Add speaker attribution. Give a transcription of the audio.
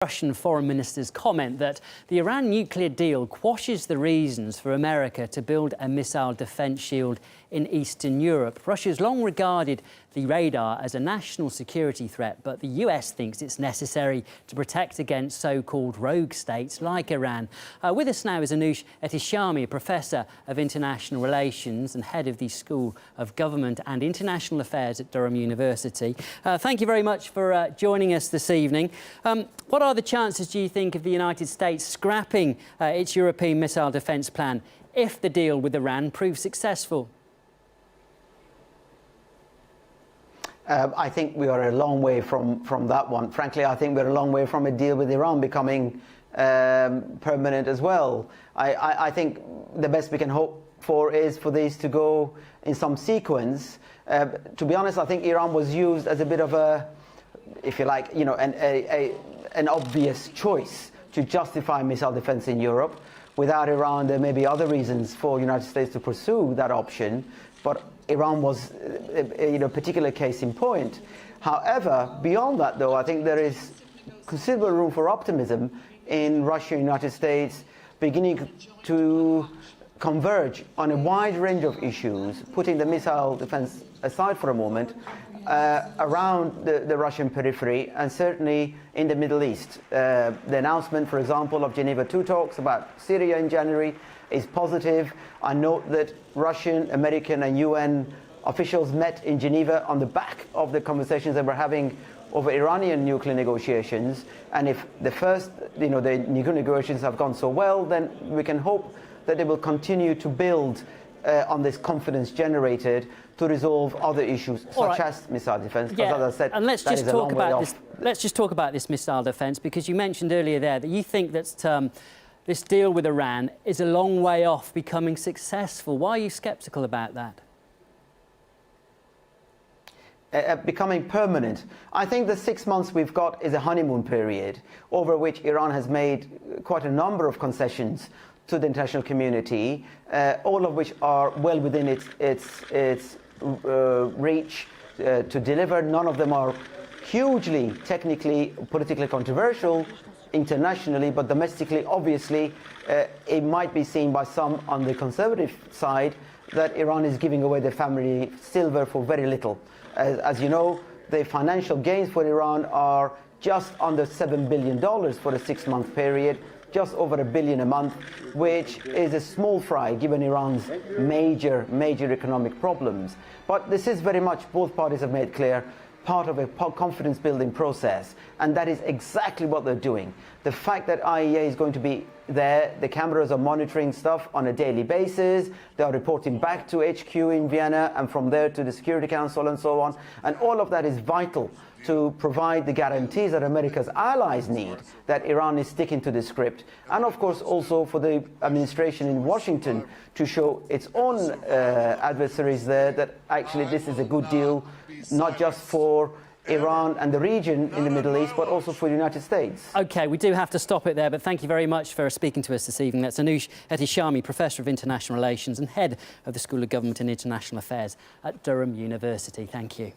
Speaker 1: Russian Foreign Minister's comment that the Iran nuclear deal quashes the reasons for America to build a missile defence shield in Eastern Europe. Russia's long regarded the radar as a national security threat, but the US thinks it's necessary to protect against so-called rogue states like Iran. With us now is Anoush Ehteshami, a Professor of International Relations and Head of the School of Government and International Affairs at Durham University. Thank you very much for joining us this evening. What are the chances, do you think, of the United States scrapping its European missile defence plan if the deal with Iran proves successful?
Speaker 2: I think we are a long way from that one. Frankly, I think we're a long way from a deal with Iran becoming permanent as well. I think the best we can hope for is for these to go in some sequence. To be honest, I think Iran was used as a bit of a, if you like, you know, an obvious choice to justify missile defense in Europe. Without Iran, there may be other reasons for the United States to pursue that option, but Iran was a particular case in point. However, beyond that, though, I think there is considerable room for optimism in Russia and the United States beginning to converge on a wide range of issues, putting the missile defense aside for a moment, around the Russian periphery and certainly in the Middle East. The announcement, for example, of Geneva II talks about Syria in January is positive. I note that Russian, American and UN officials met in Geneva on the back of the conversations they were having over Iranian nuclear negotiations. And if the first, the nuclear negotiations have gone so well, then we can hope that they will continue to build on this confidence generated to resolve other issues such as missile defense.
Speaker 1: Yeah,
Speaker 2: as I said,
Speaker 1: and let's just talk about this. Let's just talk about this missile defense, because you mentioned earlier there that you think that this deal with Iran is a long way off becoming successful. Why are you sceptical about that?
Speaker 2: Becoming permanent. I think the 6 months we've got is a honeymoon period over which Iran has made quite a number of concessions to the international community, all of which are well within its reach to deliver. None of them are hugely technically, politically controversial internationally, but domestically, obviously, it might be seen by some on the conservative side that Iran is giving away the family silver for very little. As you know, the financial gains for Iran are just under $7 billion for a 6-month period, just over $1 billion a month, which is a small fry given Iran's major economic problems. But this is very much, both parties have made clear, part of a confidence-building process, and that is exactly what they're doing. The fact that IAEA is going to be there, the cameras are monitoring stuff on a daily basis, they are reporting back to HQ in Vienna and from there to the Security Council and so on, and all of that is vital to provide the guarantees that America's allies need that Iran is sticking to the script, and of course also for the administration in Washington to show its own adversaries there that actually this is a good deal, not just for Iran and the region in the Middle East, but also for the United States.
Speaker 1: OK, we do have to stop it there, but thank you very much for speaking to us this evening. That's Anoush Ehteshami, Professor of International Relations and Head of the School of Government and International Affairs at Durham University. Thank you.